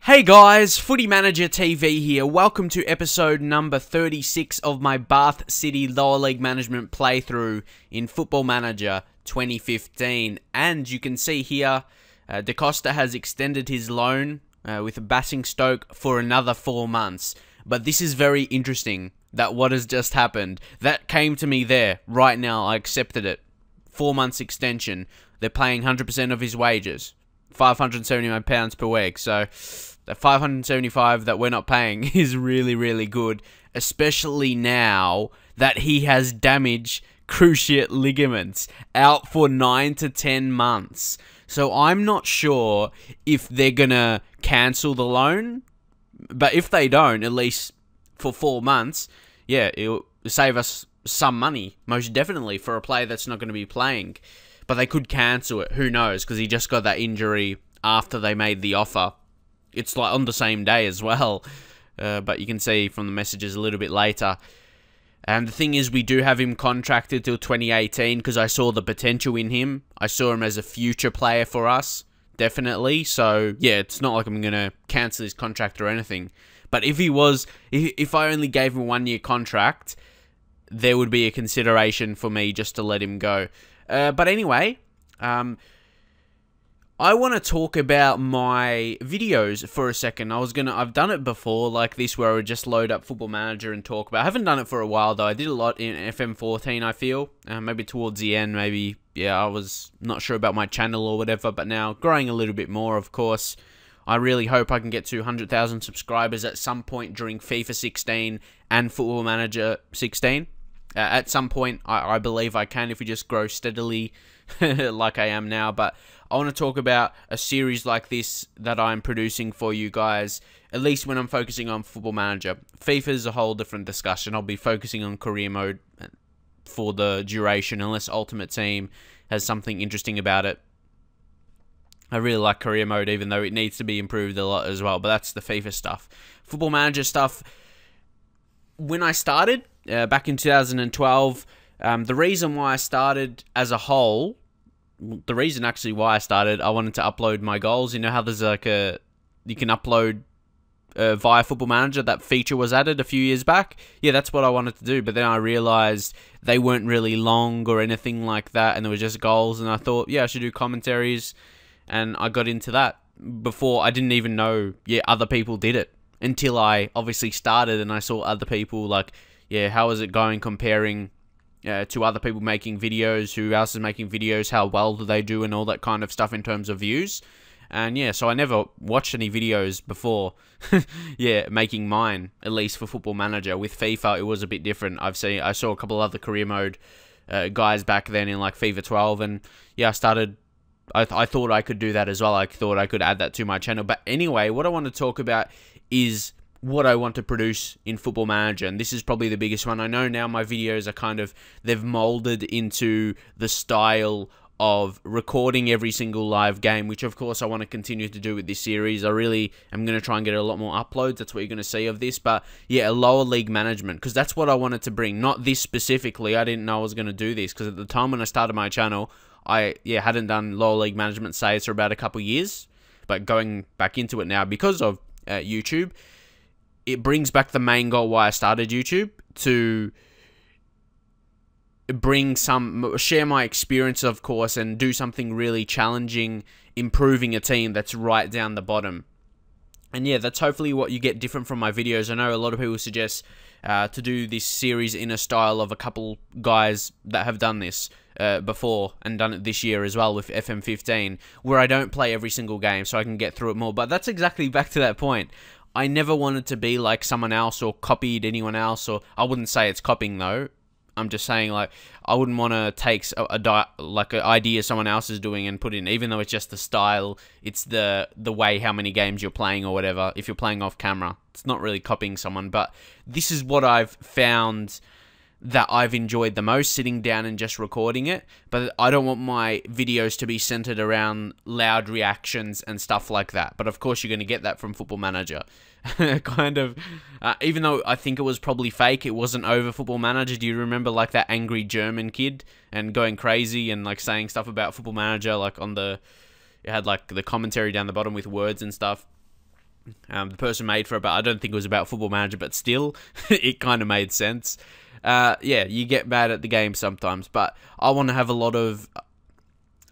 Hey guys, Footy Manager TV here. Welcome to episode number 36 of my Bath City Lower League Management playthrough in Football Manager 2015. And you can see here, Da Costa has extended his loan with Basingstoke for another 4 months. But this is very interesting, that what has just happened. That came to me there, right now, I accepted it. 4 months extension. They're paying 100% of his wages. £579 per week, so the 575 that we're not paying is really, really good, especially now that he has damaged cruciate ligaments, out for 9 to 10 months. So I'm not sure if they're gonna cancel the loan, but if they don't, at least for 4 months, yeah, it'll save us some money, most definitely, for a player that's not going to be playing. But they could cancel it, who knows, because he just got that injury after they made the offer. It's like on the same day as well, but you can see from the messages a little bit later. And the thing is, we do have him contracted till 2018 because I saw the potential in him. I saw him as a future player for us, definitely. So, yeah, it's not like I'm going to cancel his contract or anything. But if he was, if I only gave him a 1-year contract, there would be a consideration for me just to let him go. But anyway, I want to talk about my videos for a second. I've done it before like this, where I would just load up Football Manager and talk about. I haven't done it for a while though. I did a lot in FM14, I feel. Maybe towards the end, maybe, yeah, I was not sure about my channel or whatever, but now growing a little bit more, of course. I really hope I can get to 100,000 subscribers at some point during FIFA 16 and Football Manager 16. At some point, I believe I can if we just grow steadily like I am now. But I want to talk about a series like this that I'm producing for you guys, at least when I'm focusing on Football Manager. FIFA is a whole different discussion. I'll be focusing on career mode for the duration, unless Ultimate Team has something interesting about it. I really like career mode, even though it needs to be improved a lot as well. But that's the FIFA stuff. Football Manager stuff, when I started back in 2012, the reason why I started as a whole, the reason actually why I started, I wanted to upload my goals. You know how there's like you can upload via Football Manager, that feature was added a few years back. Yeah, that's what I wanted to do, but then I realized they weren't really long or anything like that, and there was just goals, and I thought, yeah, I should do commentaries, and I got into that. Before, I didn't even know, yeah, other people did it, until I obviously started and I saw other people, like, yeah, how is it going comparing to other people making videos, who else is making videos, how well do they do, and all that kind of stuff in terms of views. And yeah, so I never watched any videos before, yeah, making mine, at least for Football Manager. With FIFA, it was a bit different. I saw a couple of other career mode guys back then in like FIFA 12, and yeah, I thought I could do that as well. I thought I could add that to my channel. But anyway, what I want to talk about is what I want to produce in Football Manager, and this is probably the biggest one. I know now my videos are kind of, they've molded into the style of recording every single live game, which of course I want to continue to do with this series. I really am going to try and get a lot more uploads. That's what you're going to see of this. But yeah, a lower league management, because that's what I wanted to bring. Not this specifically. I didn't know I was going to do this, because at the time when I started my channel, I hadn't done lower league management saves for about a couple years. But going back into it now because of YouTube, it brings back the main goal why I started YouTube, to share my experience, of course, and do something really challenging, improving a team that's right down the bottom. And yeah, that's hopefully what you get different from my videos. I know a lot of people suggest to do this series in a style of a couple guys that have done this before, and done it this year as well with FM15, where I don't play every single game so I can get through it more. But that's exactly back to that point. I never wanted to be like someone else or copied anyone else, or I wouldn't say it's copying though. I'm just saying, like, I wouldn't want to take like an idea someone else is doing and put in, even though it's just the style, it's the way how many games you're playing or whatever. If you're playing off camera, it's not really copying someone. But this is what I've found that I've enjoyed the most, sitting down and just recording it. But I don't want my videos to be centered around loud reactions and stuff like that. But of course you're going to get that from Football Manager. Kind of, even though I think it was probably fake, it wasn't over Football Manager. Do you remember like that angry German kid and going crazy and like saying stuff about Football Manager, like on the, it had like the commentary down the bottom with words and stuff. the person made for it, but I don't think it was about Football Manager, but still, it kind of made sense. Yeah, you get mad at the game sometimes, but I want to have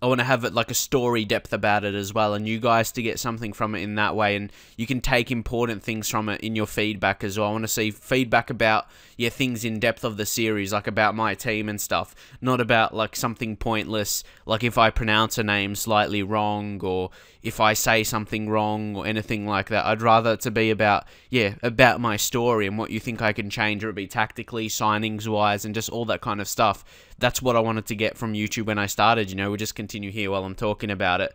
I want to have it like a story depth about it as well, and you guys to get something from it in that way, and you can take important things from it in your feedback as well. I want to see feedback about, yeah, things in depth of the series, like about my team and stuff, not about like something pointless, like if I pronounce a name slightly wrong, or if I say something wrong, or anything like that. I'd rather it to be about, yeah, about my story and what you think I can change, or it be tactically, signings-wise, and just all that kind of stuff. That's what I wanted to get from YouTube when I started, you know. We'll just continue here while I'm talking about it.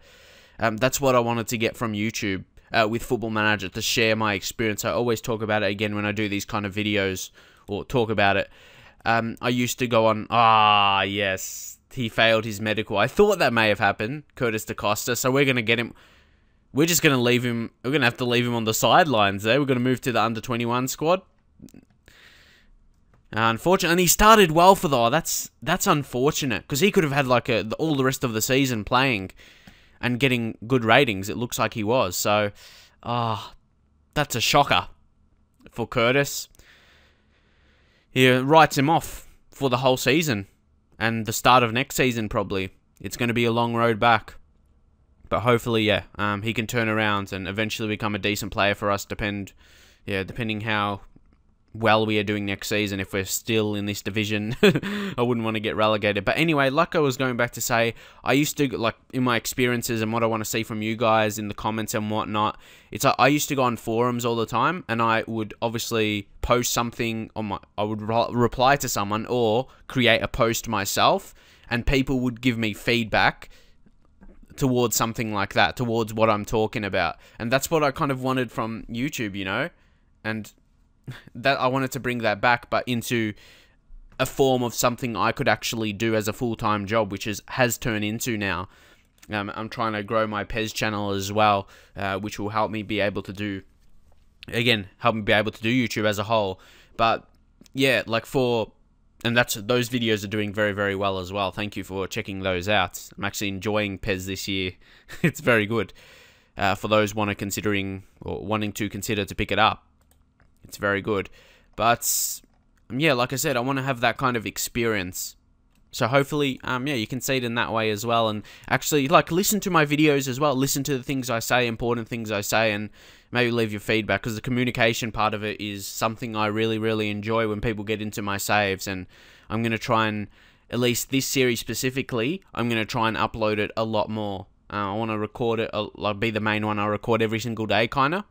That's what I wanted to get from YouTube with Football Manager, to share my experience. I always talk about it again when I do these kind of videos, or talk about it. I used to go on, yes, he failed his medical. I thought that may have happened, Curtis Da Costa, so we're going to get him. We're just going to leave him. We're going to have to leave him on the sidelines there. We're going to move to the under-21 squad. Unfortunately, and he started well for the... That's unfortunate, because he could have had like all the rest of the season playing and getting good ratings. It looks like he was. So, that's a shocker for Curtis. He writes him off for the whole season and the start of next season probably. It's going to be a long road back. But hopefully, yeah, he can turn around and eventually become a decent player for us, depending how well we are doing next season. If we're still in this division, I wouldn't want to get relegated. But anyway, like I was going back to say, I used to, like, in my experiences and what I want to see from you guys in the comments and whatnot, it's like I used to go on forums all the time, and I would obviously post something on I would reply to someone or create a post myself, and people would give me feedback towards something like that, towards what I'm talking about. And that's what I kind of wanted from YouTube, you know? And that I wanted to bring that back, but into a form of something I could actually do as a full-time job, which has turned into now. I'm trying to grow my PES channel as well, which will help me be able to do, help me be able to do YouTube as a whole. But yeah, and those videos are doing very, very well as well. Thank you for checking those out. I'm actually enjoying PES this year. It's very good. For those wanting to consider to pick it up. It's very good. But yeah, like I said, I want to have that kind of experience. So hopefully, yeah, you can see it in that way as well. And actually, like, listen to my videos as well. Listen to the things I say, important things I say, and maybe leave your feedback, because the communication part of it is something I really, really enjoy when people get into my saves. And I'm going to try and, at least this series specifically, I'm going to try and upload it a lot more. I want to record it, be the main one I record every single day, kind of.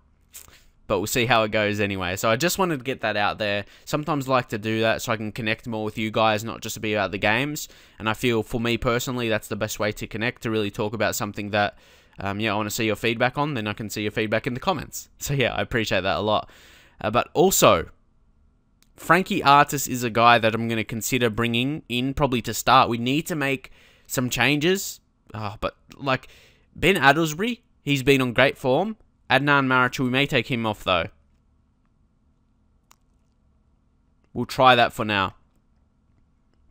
But we'll see how it goes anyway. So I just wanted to get that out there. Sometimes I like to do that so I can connect more with you guys, not just to be about the games. And I feel, for me personally, that's the best way to connect, to really talk about something that, yeah, I want to see your feedback on. Then I can see your feedback in the comments. So yeah, I appreciate that a lot. But also, Frankie Artis is a guy that I'm going to consider bringing in probably to start. We need to make some changes. But like Ben Addlesbury, he's been on great form. Adnan Maric, we may take him off, though. We'll try that for now.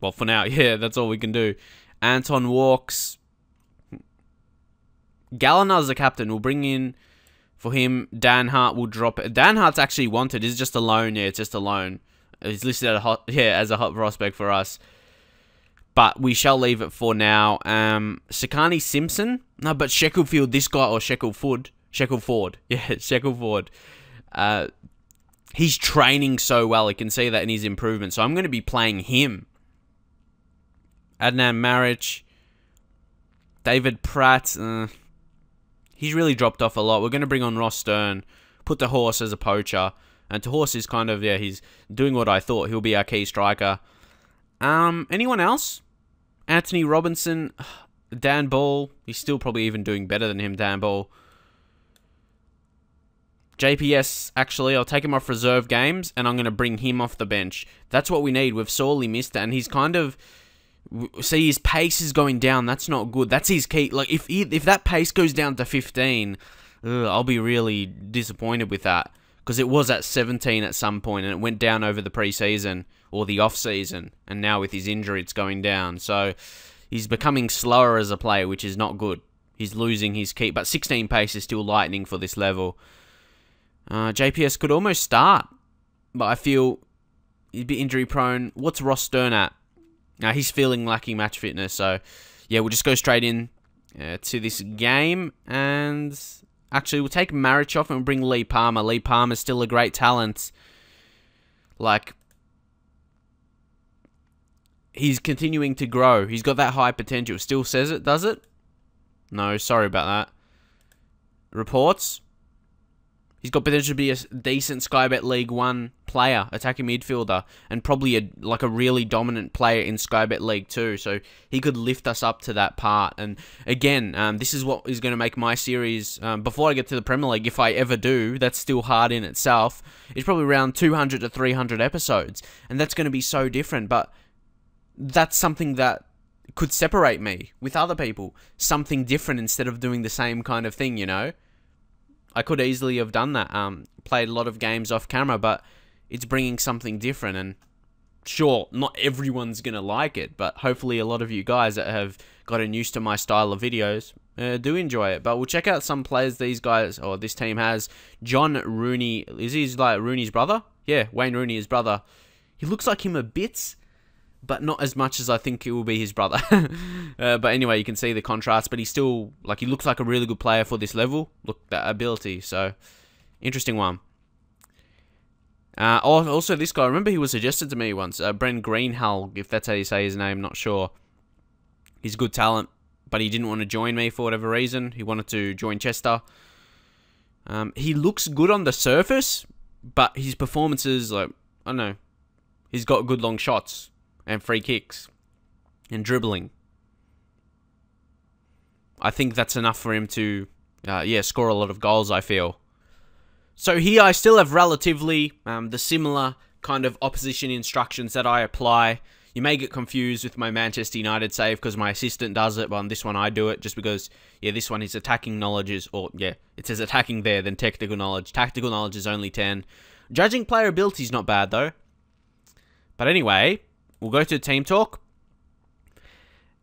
Well, for now, yeah, that's all we can do. Anton Walks. Gallinar's the captain. We'll bring in, for him, Dan Hart will drop it. Dan Hart's actually wanted. It's just a loan. Yeah, it's just a loan. He's listed as a hot prospect for us. But we shall leave it for now. Sakani Simpson. No, but Shackelford, this guy, or Shackelford. Yeah, Shackelford. He's training so well. You can see that in his improvement. So I'm going to be playing him. Adnan Maric. David Pratt. He's really dropped off a lot. We're going to bring on Ross Stern. Put the Horse as a poacher. And the Horse is kind of, yeah, he's doing what I thought. He'll be our key striker. Anyone else? Anthony Robinson. Dan Ball. He's still probably even doing better than him, Dan Ball. JPS, actually, I'll take him off reserve games, and I'm going to bring him off the bench. That's what we need. We've sorely missed it, and he's kind of... See, his pace is going down. That's not good. That's his key. Like, if that pace goes down to 15, I'll be really disappointed with that. Because it was at 17 at some point, and it went down over the pre-season, or the off-season, and now with his injury, it's going down. So, he's becoming slower as a player, which is not good. He's losing his key, but 16 pace is still lightning for this level. JPS could almost start, but I feel he's a bit injury prone. What's Ross Stern at? Now he's feeling lacking match fitness, so yeah, we'll just go straight in to this game, and actually we'll take Marich off and we'll bring Lee Palmer. Lee Palmer's still a great talent. Like, he's continuing to grow. He's got that high potential. Still says it, does it? No, sorry about that. Reports. He's got potential to be a decent Sky Bet League 1 player, attacking midfielder, and probably a really dominant player in Sky Bet League 2. So he could lift us up to that part. And again, this is what is going to make my series, before I get to the Premier League, if I ever do, that's still hard in itself, it's probably around 200 to 300 episodes. And that's going to be so different, but that's something that could separate me with other people. Something different instead of doing the same kind of thing, you know? I could easily have done that, played a lot of games off camera, but it's bringing something different, and sure, not everyone's going to like it, but hopefully a lot of you guys that have gotten used to my style of videos do enjoy it. But we'll check out some players these guys, or this team has. John Rooney, is he like Rooney's brother? Yeah, Wayne Rooney, his brother. He looks like him a bit, but not as much as I think it will be his brother. But anyway, you can see the contrast, but he's still, like, he looks like a really good player for this level. Look, that ability, so interesting one. Also, this guy, I remember he was suggested to me once, Bren Greenhalgh, if that's how you say his name, not sure. He's good talent, but he didn't want to join me for whatever reason. He wanted to join Chester. He looks good on the surface, but his performances, like, I don't know, he's got good long shots and free kicks and dribbling. I think that's enough for him to, score a lot of goals, I feel. So here I still have relatively the similar kind of opposition instructions that I apply. You may get confused with my Manchester United save because my assistant does it, but on this one I do it just because, yeah, this one is attacking knowledge is, or yeah, it says attacking there, then technical knowledge. Tactical knowledge is only 10. Judging player ability is not bad though. But anyway, we'll go to team talk.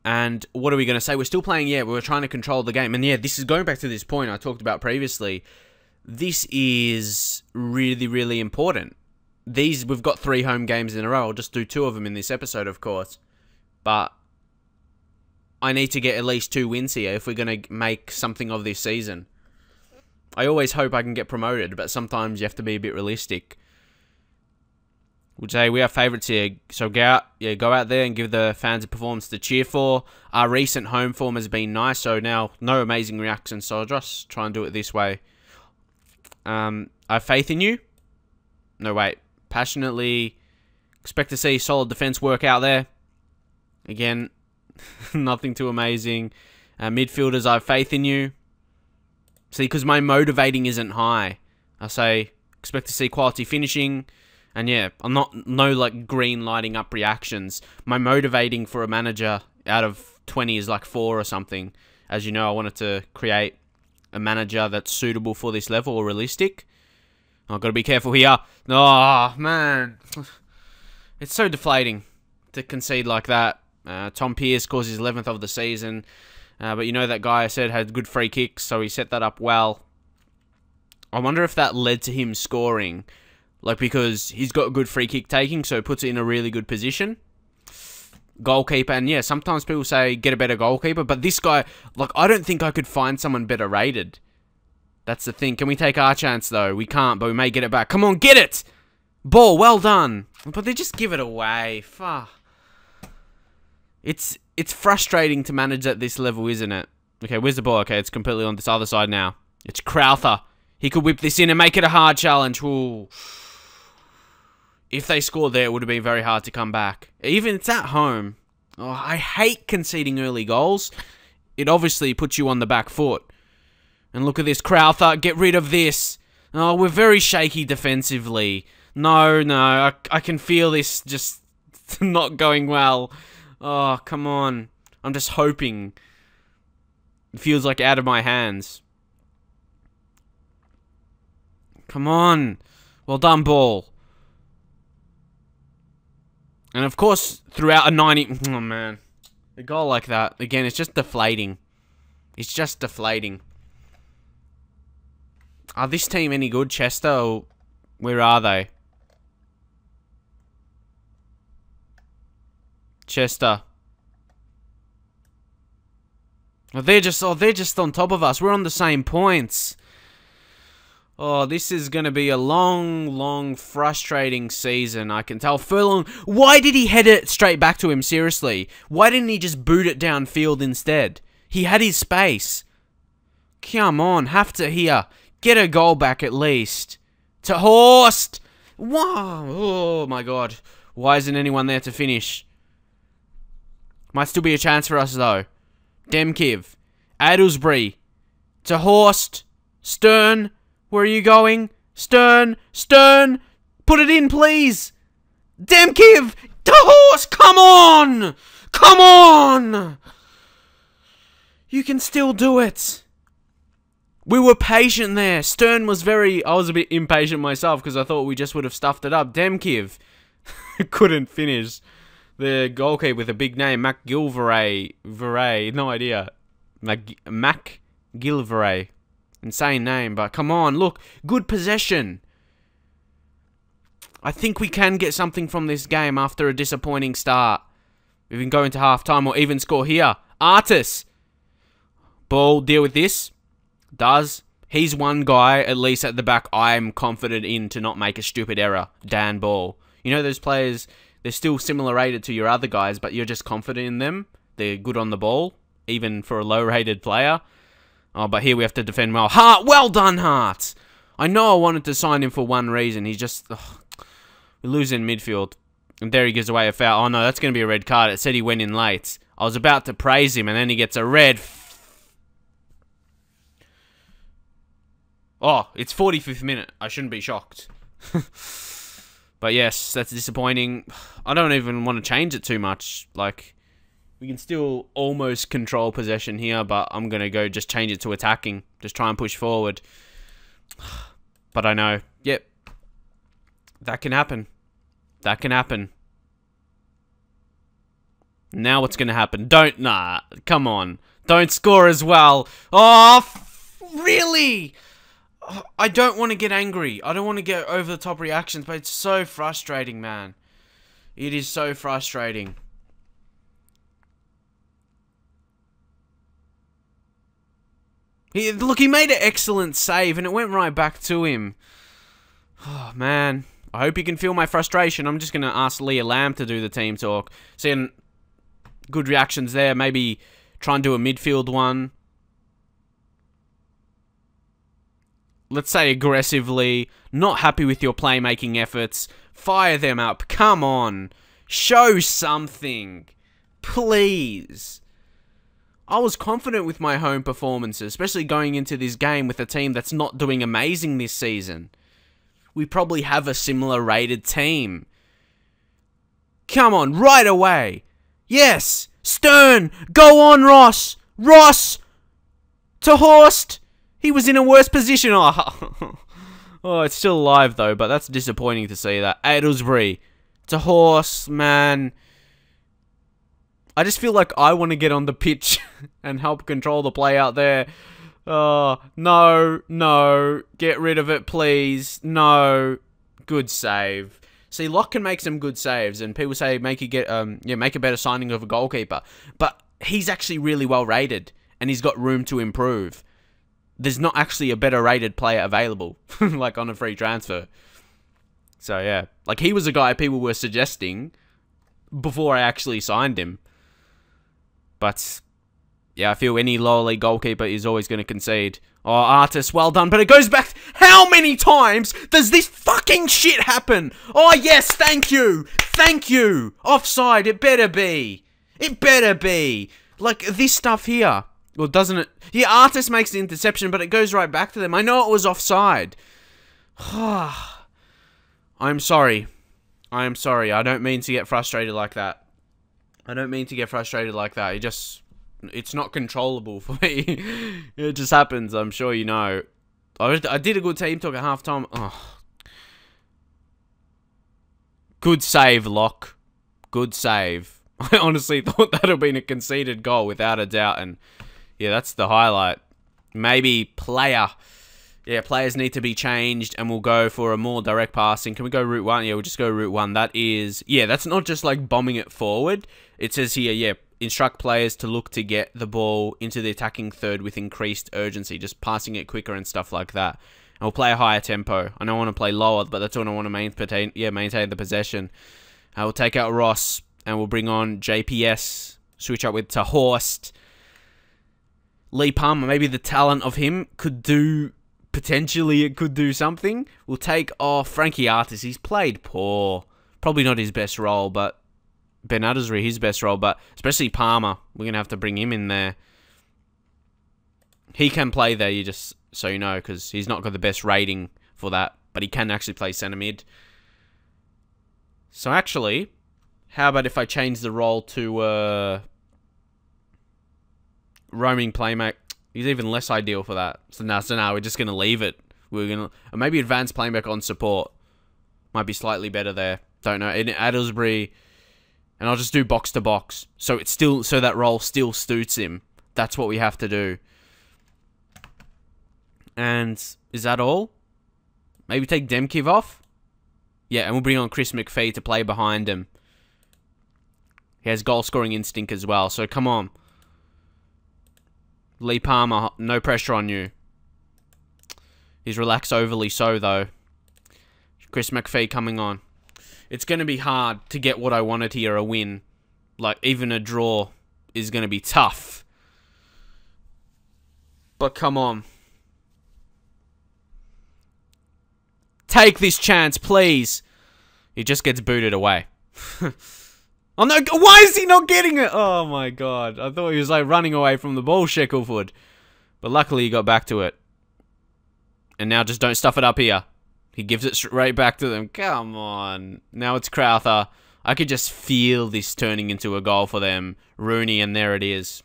And what are we going to say? We're still playing, yeah, we're trying to control the game. And yeah, this is going back to this point I talked about previously. This is really, really important. We've got 3 home games in a row. I'll just do 2 of them in this episode, of course. But I need to get at least 2 wins here if we're going to make something of this season. I always hope I can get promoted, but sometimes you have to be a bit realistic. We'll say we are favourites here, so go out there and give the fans a performance to cheer for. Our recent home form has been nice, so now no amazing reactions, so I'll just try and do it this way. I have faith in you. No, wait. Passionately expect to see solid defence work out there. Again, nothing too amazing. Midfielders, I have faith in you. See, because my motivating isn't high. I say expect to see quality finishing. And yeah, I'm no like green lighting up reactions. My motivating for a manager out of 20 is like 4 or something. As you know, I wanted to create a manager that's suitable for this level or realistic. I've got to be careful here. Oh, man. It's so deflating to concede like that. Tom Pearce scores his 11th of the season. But you know that guy I said had good free kicks, so he set that up well. I wonder if that led to him scoring. Like, because he's got good free kick taking, so it puts it in a really good position. Goalkeeper, and yeah, sometimes people say get a better goalkeeper, but this guy, like, I don't think I could find someone better rated. That's the thing. Can we take our chance, though? We can't, but we may get it back. Come on, get it! Ball, well done. But they just give it away. Fuck. It's frustrating to manage at this level, isn't it? Okay, where's the ball? Okay, it's completely on this other side now. It's Crowther. He could whip this in and make it a hard challenge. Ooh. If they scored there, it would have been very hard to come back. Even it's at home. Oh, I hate conceding early goals. It obviously puts you on the back foot. And look at this, Crowther. Get rid of this. Oh, we're very shaky defensively. No, I can feel this just not going well. Oh, come on. I'm just hoping. It feels like out of my hands. Come on. Well done, ball. And of course, throughout a 90... Oh, man. A goal like that, again, it's just deflating. It's just deflating. Are this team any good, Chester? Or where are they? Chester. Oh, they're just on top of us. We're on the same points. Oh, this is going to be a long, frustrating season. I can tell. Furlong, why did he head it straight back to him? Seriously. Why didn't he just boot it downfield instead? He had his space. Come on, have to here. Get a goal back at least. To Horst! Wow. Oh, my God. Why isn't anyone there to finish? Might still be a chance for us, though. Demkiv. Adelsbury. To Horst. Stern. Where are you going? Stern. Stern. Put it in, please. Demkiv. To Horst. Come on. Come on. You can still do it. We were patient there. Stern was very... I was a bit impatient myself because I thought we just would have stuffed it up. Demkiv couldn't finish. The goalkeeper with a big name, McGilvray. No idea. McGilvray. Insane name, but come on, look. Good possession. I think we can get something from this game after a disappointing start. We can go into half-time or even score here. Artis. Ball, deal with this. Does. He's one guy, at least at the back, I'm confident in to not make a stupid error. Dan Ball. You know those players, they're still similar rated to your other guys, but you're just confident in them. They're good on the ball, even for a low-rated player. Oh, but here we have to defend well. Hart, well done, Hart. I know I wanted to sign him for one reason. He's just... Ugh. We lose in midfield. And there he gives away a foul. Oh, no, that's going to be a red card. It said he went in late. I was about to praise him, and then he gets a red. Oh, it's 45th minute. I shouldn't be shocked. But yes, that's disappointing. I don't even want to change it too much. Like, we can still almost control possession here, but I'm going to go just change it to attacking. Just try and push forward. But I know, yep, that can happen. That can happen. Now what's going to happen? Nah, come on. Don't score as well. Oh, really? I don't want to get angry. I don't want to get over the top reactions, but it's so frustrating, man. It is so frustrating. Look, he made an excellent save, and it went right back to him. Oh, man. I hope you can feel my frustration. I'm just going to ask Leah Lamb to do the team talk. Seeing good reactions there. Maybe try and do a midfield one. Let's say aggressively, not happy with your playmaking efforts, fire them up, come on, show something, please. I was confident with my home performances, especially going into this game with a team that's not doing amazing this season. We probably have a similar rated team. Come on, right away. Yes, Stern, go on, Ross. Ross, to Horst. He was in a worse position. Oh, oh, it's still alive, though, but that's disappointing to see that. Adelsbury. To Horse, man. I just feel like I want to get on the pitch and help control the play out there. Oh, no, no. Get rid of it, please. No. Good save. See, Locke can make some good saves, and people say make a better signing of a goalkeeper. But he's actually really well rated, and he's got room to improve. There's not actually a better rated player available, like on a free transfer. So yeah, like he was a guy people were suggesting before I actually signed him. But yeah, I feel any lower league goalkeeper is always going to concede. Oh, Artis, well done. But it goes back. How many times does this fucking shit happen? Oh yes, thank you. Thank you. Offside, it better be. It better be. Like this stuff here. Well, doesn't it? Yeah, Artis makes the interception, but it goes right back to them. I know it was offside. I'm sorry. I am sorry. I don't mean to get frustrated like that. I don't mean to get frustrated like that. It's not controllable for me. It just happens. I'm sure you know. I did a good team talk at halftime. Oh. Good save, Locke. Good save. I honestly thought that would have been a conceded goal without a doubt, and yeah, that's the highlight. Maybe player. Yeah, players need to be changed, and we'll go for a more direct passing. Can we go route 1? Yeah, we'll just go route 1. That is... Yeah, that's not just like bombing it forward. It says here, yeah, instruct players to look to get the ball into the attacking third with increased urgency, just passing it quicker and stuff like that. And we'll play a higher tempo. I don't want to play lower, but that's all I want to maintain the possession. We'll take out Ross, and we'll bring on JPS. Switch up to Horst. Lee Palmer, maybe the talent of him could do... Potentially it could do something. We'll take off Frankie Artis. He's played poor. Probably not his best role, but... Ben Addersbury, his best role, but especially Palmer. We're going to have to bring him in there. He can play there, you just so you know, because he's not got the best rating for that, but he can actually play centre mid. So actually, how about if I change the role to roaming playmaker? He's even less ideal for that. So now we're just going to leave it. We're going to maybe advanced playmaker on support. Might be slightly better there. Don't know. In Addersbury, and I'll just do box to box. So it's still that role still suits him. That's what we have to do. And is that all? Maybe take Demkiv off? Yeah, and we'll bring on Chris McPhee to play behind him. He has goal-scoring instinct as well, so come on. Lee Palmer, no pressure on you. He's relaxed overly so, though. Chris McPhee coming on. It's going to be hard to get what I wanted here, a win. Like, even a draw is going to be tough. But come on. Take this chance, please. He just gets booted away. Oh no, why is he not getting it? Oh my god. I thought he was like running away from the ball, Shackelford. But luckily he got back to it. And now just don't stuff it up here. He gives it straight back to them. Come on. Now it's Crowther. I could just feel this turning into a goal for them. Rooney, and there it is.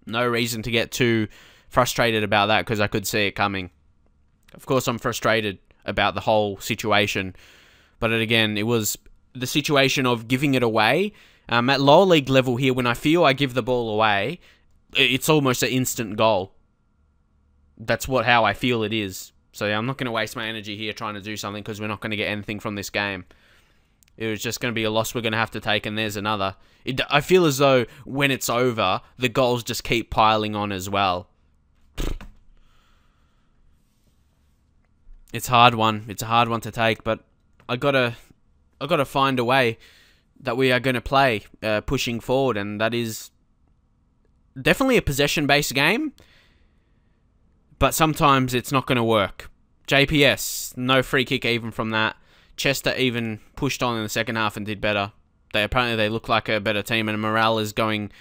No reason to get too frustrated about that because I could see it coming. Of course I'm frustrated about the whole situation. But again, it was the situation of giving it away. At lower league level here, when I feel I give the ball away, it's almost an instant goal. That's how I feel it is. So yeah, I'm not going to waste my energy here trying to do something because we're not going to get anything from this game. It was just going to be a loss we're going to have to take, and there's another. I feel as though when it's over, the goals just keep piling on as well. It's a hard one. It's a hard one to take, but I gotta find a way that we are going to play pushing forward, and that is definitely a possession-based game, but sometimes it's not going to work. JPS, no free kick even from that. Chester even pushed on in the second half and did better. Apparently they look like a better team, and morale is going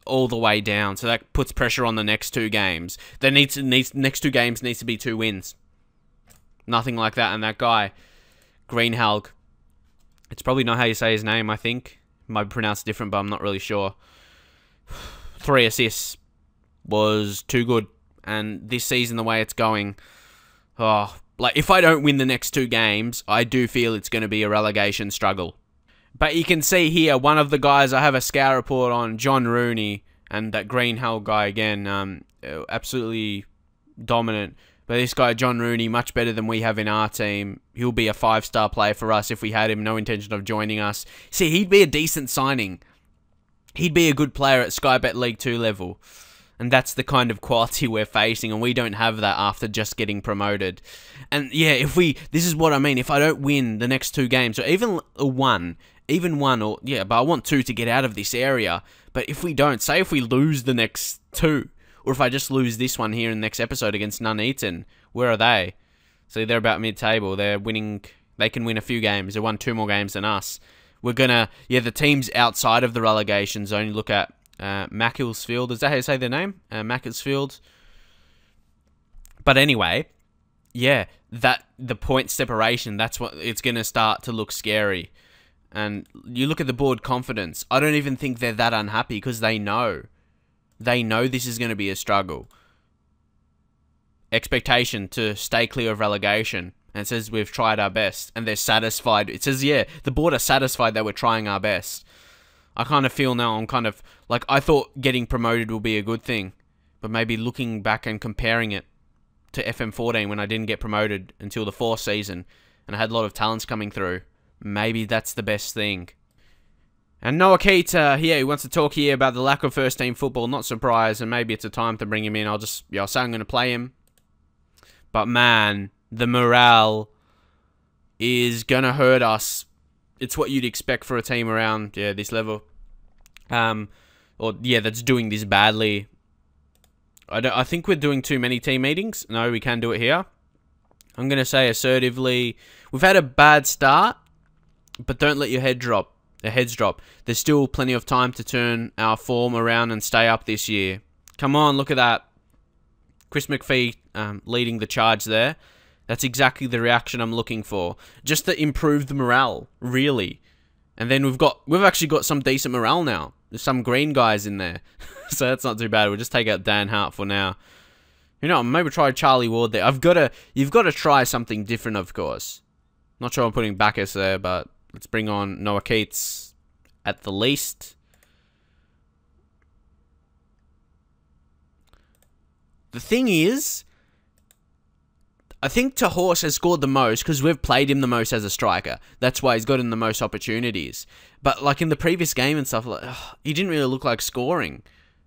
all the way down, so that puts pressure on the next two games. Next two games needs to be 2 wins. Nothing like that, and that guy, Greenhalgh, it's probably not how you say his name, I think. It might be pronounced different, but I'm not really sure. 3 assists was too good. And this season, the way it's going, like if I don't win the next 2 games, I do feel it's going to be a relegation struggle. But you can see here, one of the guys I have a scout report on, John Rooney, and that Greenhalgh guy again, absolutely dominant. But this guy, John Rooney, much better than we have in our team. He'll be a 5-star player for us if we had him. No intention of joining us. See, he'd be a decent signing. He'd be a good player at Sky Bet League 2 level. And that's the kind of quality we're facing, and we don't have that after just getting promoted. And yeah, this is what I mean, if I don't win the next 2 games, or even one, but I want 2 to get out of this area. But if we don't, say if we lose the next 2, or if I just lose this one here in the next episode against Nuneaton, where are they? So they're about mid-table. They're winning. They can win a few games. They won 2 more games than us. We're gonna, the teams outside of the relegation zone. Look at Macclesfield. Is that how you say their name? Macclesfield. But anyway, yeah, the point separation. That's what it's gonna start to look scary. And you look at the board confidence. I don't even think they're that unhappy because they know. They know this is going to be a struggle. Expectation to stay clear of relegation. And it says we've tried our best. And they're satisfied. It says, yeah, the board are satisfied that we're trying our best. I kind of feel now, I'm kind of, like, I thought getting promoted will be a good thing. But maybe looking back and comparing it, to FM14 when I didn't get promoted until the 4th season, and I had a lot of talents coming through. Maybe that's the best thing. And Noah Keita, he wants to talk here about the lack of first team football. Not surprised, and maybe it's a time to bring him in. I'll say I'm going to play him. But man, the morale is going to hurt us. It's what you'd expect for a team around, this level. That's doing this badly. I think we're doing too many team meetings. No, we can do it here. I'm going to say assertively, we've had a bad start, but don't let your heads drop. There's still plenty of time to turn our form around and stay up this year. Come on, look at that. Chris McPhee leading the charge there. That's exactly the reaction I'm looking for. Just to improve the morale, really. And then we've actually got some decent morale now. There's some green guys in there. So that's not too bad. We'll just take out Dan Hart for now. You know, maybe try Charlie Ward there. You've got to try something different, of course. Not sure I'm putting Bacchus there, but let's bring on Noah Keats at the least. The thing is, I think Tahorse has scored the most because we've played him the most as a striker. That's why he's gotten the most opportunities. But like in the previous game and stuff, he didn't really look like scoring.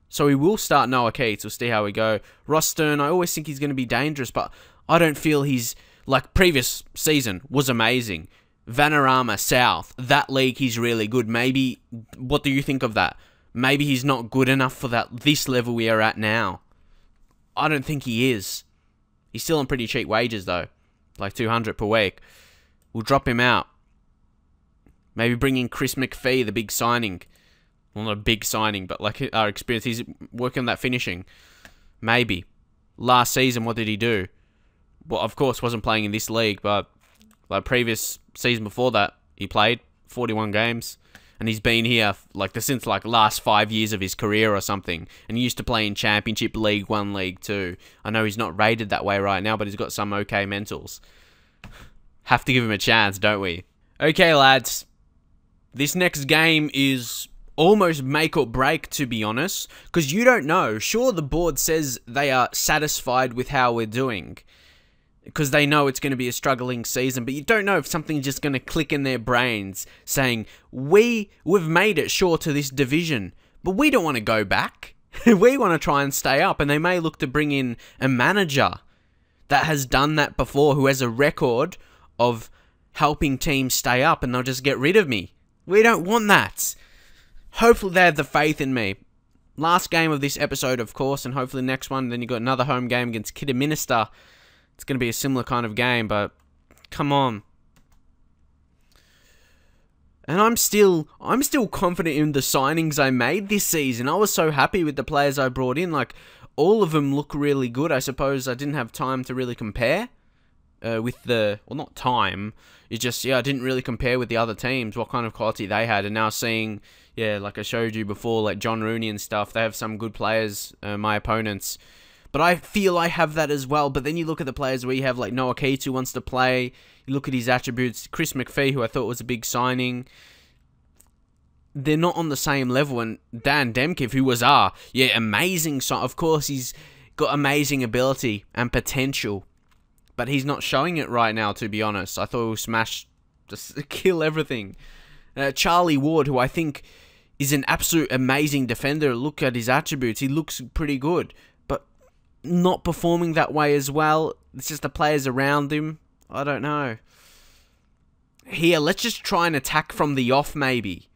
So we will start Noah Keats. We'll see how we go. Ross Stern, I always think he's going to be dangerous, but I don't feel he's... Like, previous season was amazing. Vanarama, South, that league, he's really good. Maybe... What do you think of that? Maybe he's not good enough for this level we are at now. I don't think he is. He's still on pretty cheap wages, though. Like 200 per week. We'll drop him out. Maybe bring in Chris McPhee, the big signing. Well, not a big signing, but like our experience. He's working on that finishing. Maybe. Last season, what did he do? Well, of course, wasn't playing in this league, but like previous season before that, he played 41 games. And he's been here since last 5 years of his career or something. And he used to play in Championship, League 1, League 2. I know he's not rated that way right now, but he's got some okay mentals. Have to give him a chance, don't we? Okay, lads. This next game is almost make or break, to be honest. Because you don't know. Sure, the board says they are satisfied with how we're doing. Because they know it's going to be a struggling season. But you don't know if something's just going to click in their brains. Saying, we've made it, sure, to this division. But we don't want to go back. We want to try and stay up. And they may look to bring in a manager that has done that before. Who has a record of helping teams stay up. And they'll just get rid of me. We don't want that. Hopefully they have the faith in me. Last game of this episode, of course, and hopefully the next one. Then you got another home game against Kidderminster. It's going to be a similar kind of game, but come on. And I'm still confident in the signings I made this season. I was so happy with the players I brought in. Like, all of them look really good. I suppose I didn't have time to really compare with the... Well, not time. It's just, I didn't really compare with the other teams, what kind of quality they had. And now seeing, like I showed you before, like John Rooney and stuff, they have some good players, my opponents. But I feel I have that as well. But then you look at the players where you have like Noah Keats who wants to play. You look at his attributes. Chris McPhee, who I thought was a big signing. They're not on the same level. And Dan Demkiv, who was amazing. Of course, he's got amazing ability and potential. But he's not showing it right now, to be honest. I thought he would smash, just kill everything. Charlie Ward, who I think is an absolute amazing defender. Look at his attributes. He looks pretty good. Not performing that way as well. It's just the players around him. I don't know. Here, let's just try and attack from the off, maybe.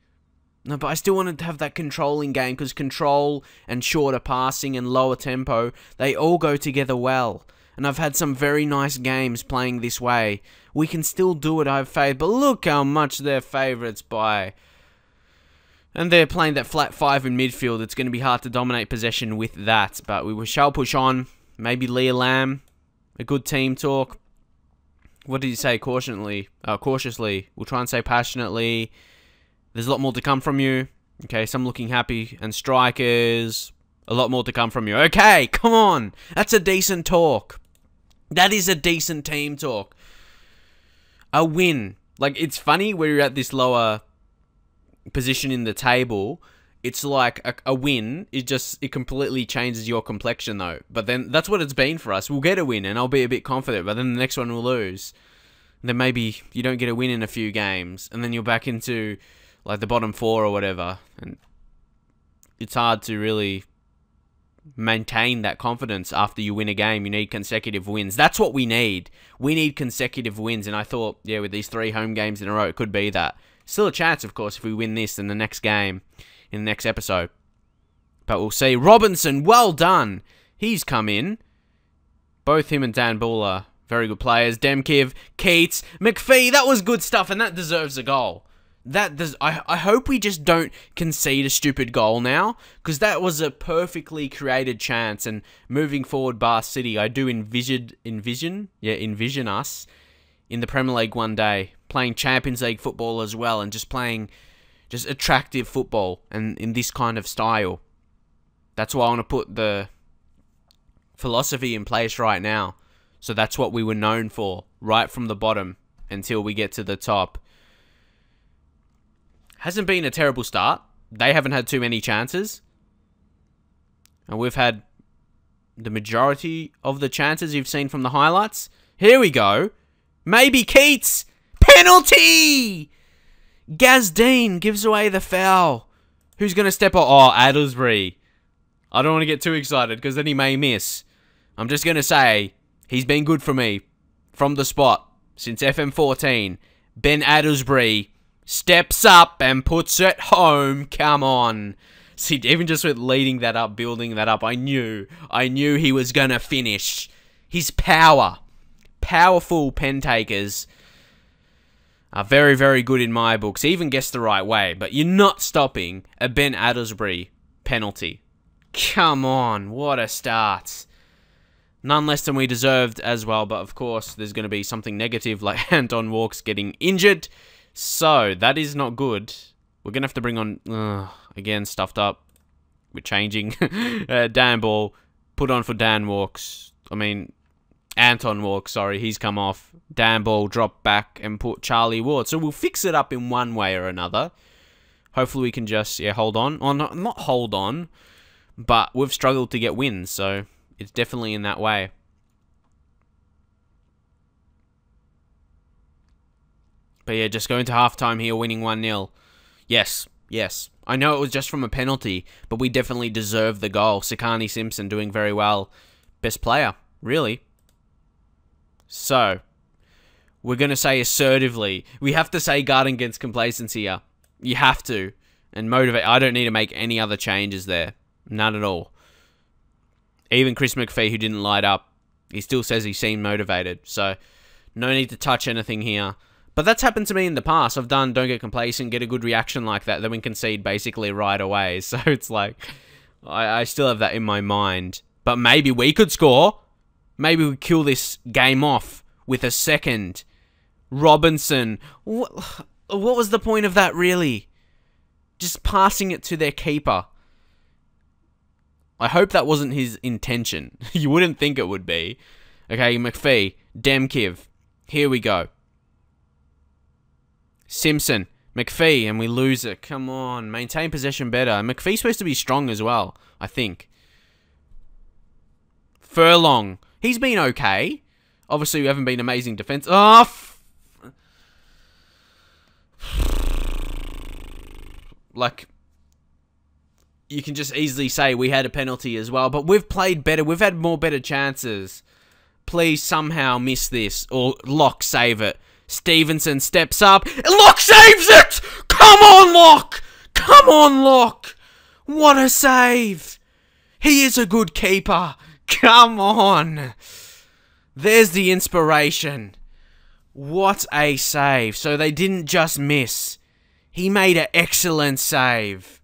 No, but I still wanted to have that controlling game, because control and shorter passing and lower tempo, they all go together well. And I've had some very nice games playing this way. We can still do it, I have faith. But look how much they're favourites by. And they're playing that flat 5 in midfield. It's going to be hard to dominate possession with that. But we shall push on. Maybe Leah Lamb. A good team talk. What did you say? Cautiously. We'll try and say passionately. There's a lot more to come from you. Okay, some looking happy. And strikers. A lot more to come from you. Okay, come on. That's a decent talk. That is a decent team talk. A win. Like, it's funny where you're at this lower position in the table, it's like a win. It completely changes your complexion though. But then that's what it's been for us. We'll get a win and I'll be a bit confident, but then the next one we'll lose. Then maybe you don't get a win in a few games, and then you're back into like the bottom 4 or whatever, and it's hard to really maintain that confidence after you win a game. You need consecutive wins. That's what we need. We need consecutive wins, and I thought, yeah, with these 3 home games in a row, it could be that. Still a chance, of course, if we win this in the next game, in the next episode. But we'll see. Robinson, well done. He's come in. Both him and Dan Bull are very good players. Demkiv, Keats, McPhee, that was good stuff, and that deserves a goal. I hope we just don't concede a stupid goal now, because that was a perfectly created chance, and moving forward, Bar City, I do envision us in the Premier League one day, playing Champions League football as well, and just playing just attractive football, and in this kind of style. That's why I want to put the philosophy in place right now. So that's what we were known for, right from the bottom until we get to the top. Hasn't been a terrible start. They haven't had too many chances. And we've had the majority of the chances you've seen from the highlights. Here we go. Maybe Keats. Penalty! Gazdean gives away the foul. Who's going to step up? Oh, Addlesbury. I don't want to get too excited because then he may miss. I'm just going to say, he's been good for me from the spot since FM14. Ben Addlesbury steps up and puts it home. Come on. See, even just with leading that up, building that up, I knew he was going to finish. His power. Powerful pen takers are very, very good in my books. He even guessed the right way, but you're not stopping a Ben Addlesbury penalty. Come on, what a start. None less than we deserved as well, but of course there's going to be something negative like Anton Walks getting injured. So, that is not good. We're going to have to bring on, again, stuffed up. We're changing. Dan Ball, put on for Dan Walks. I mean, Anton Walks, sorry, he's come off. Dan Ball, drop back and put Charlie Ward. So, we'll fix it up in one way or another. Hopefully we can just, hold on. Or not hold on, but we've struggled to get wins, so it's definitely in that way. But yeah, just going to halftime here, winning 1-0. Yes. I know it was just from a penalty, but we definitely deserve the goal. Sakani Simpson doing very well. Best player, really. So, we're going to say assertively. We have to say guarding against complacency here. You have to. And motivate. I don't need to make any other changes there. None at all. Even Chris McPhee, who didn't light up, he still says he seemed motivated. So, no need to touch anything here. But that's happened to me in the past. I've done don't get complacent, get a good reaction like that, then we concede basically right away. So it's like, I still have that in my mind. But maybe we could score. Maybe we kill this game off with a second. Robinson. What was the point of that, really? Just passing it to their keeper. I hope that wasn't his intention. You wouldn't think it would be. Okay, McPhee. Demkiv. Here we go. Simpson, McPhee, and we lose it. Come on, maintain possession better. McPhee's supposed to be strong as well, I think. Furlong, he's been okay. Obviously, we haven't been amazing defense. Oh, like, you can just easily say we had a penalty as well, but we've played better. We've had more better chances. Please somehow miss this, or Locke save it. Stevenson steps up. Locke saves it! Come on, Locke! Come on, Locke! What a save! He is a good keeper. Come on. There's the inspiration. What a save. So they didn't just miss. He made an excellent save.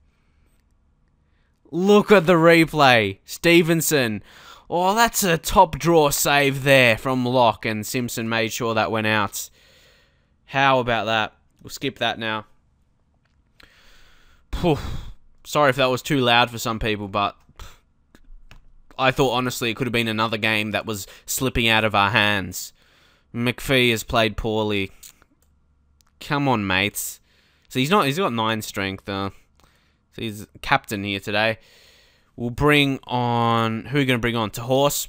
Look at the replay. Stevenson. Oh, that's a top draw save there from Locke, and Simpson made sure that went out. How about that? We'll skip that now. Sorry if that was too loud for some people, but I thought honestly it could have been another game that was slipping out of our hands. McPhee has played poorly. Come on, mates. So he's got 9 strength. So he's captain here today. We'll bring on... Who are we going to bring on? To Horse.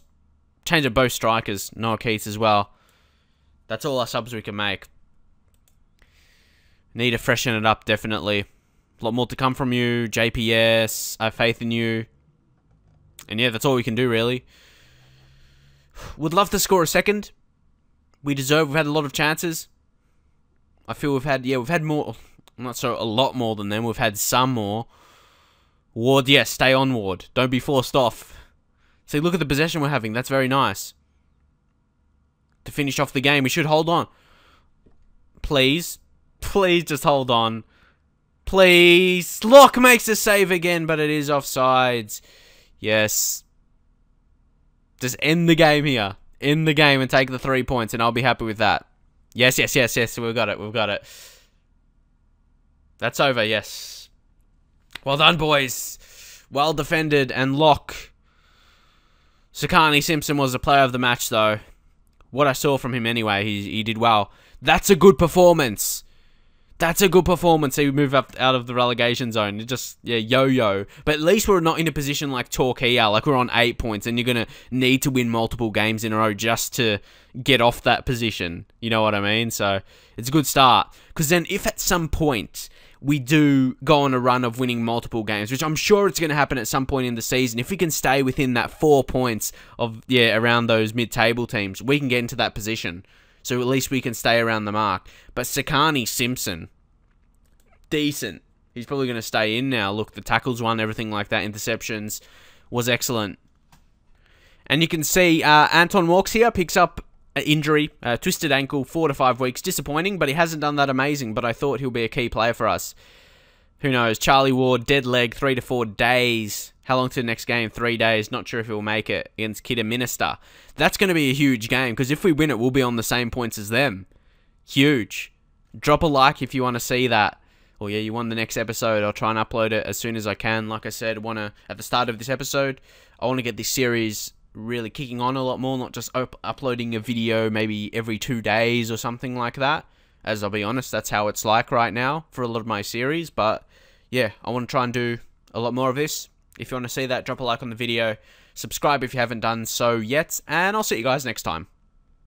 Change up both strikers. Noah Keats as well. That's all our subs we can make. Need to freshen it up, definitely. A lot more to come from you. JPS. I have faith in you. And yeah, that's all we can do, really. Would love to score a second. We deserve. We've had a lot of chances. I feel we've had more. Not so a lot more than them. We've had some more. Ward, yes, stay on, Ward. Don't be forced off. See, look at the possession we're having. That's very nice. To finish off the game, we should hold on. Please. Please just hold on. Please. Lock makes a save again, but it is offsides. Yes. Just end the game here. End the game and take the 3 points, and I'll be happy with that. Yes, yes, yes, yes. We've got it. We've got it. That's over, yes. Well done, boys. Well defended and lock. Sakani Simpson was the player of the match, though. What I saw from him anyway, he did well. That's a good performance. That's a good performance. He moved up out of the relegation zone. It just, yeah, yo-yo. But at least we're not in a position like Torquay, like we're on 8 points, and you're going to need to win multiple games in a row just to get off that position. You know what I mean? So, it's a good start. Because then if at some point we do go on a run of winning multiple games, which I'm sure it's going to happen at some point in the season, if we can stay within that 4 points of, yeah, around those mid-table teams, we can get into that position. So at least we can stay around the mark. But Sakani Simpson, decent. He's probably going to stay in now. Look, the tackles won, everything like that, interceptions, was excellent. And you can see Anton Walks here, picks up an injury, twisted ankle, 4 to 5 weeks. Disappointing, but he hasn't done that amazing. But I thought he'll be a key player for us. Who knows? Charlie Ward, dead leg, 3 to 4 days. How long to the next game? 3 days. Not sure if he'll make it against Kidderminster. That's going to be a huge game, because if we win it, we'll be on the same points as them. Huge. Drop a like if you want to see that. Or yeah, you want the next episode. I'll try and upload it as soon as I can. Like I said, at the start of this episode, I want to get this series really kicking on a lot more, not just uploading a video maybe every 2 days or something like that. As I'll be honest, that's how it's like right now for a lot of my series. But yeah, I want to try and do a lot more of this. If you want to see that, drop a like on the video. Subscribe if you haven't done so yet. And I'll see you guys next time.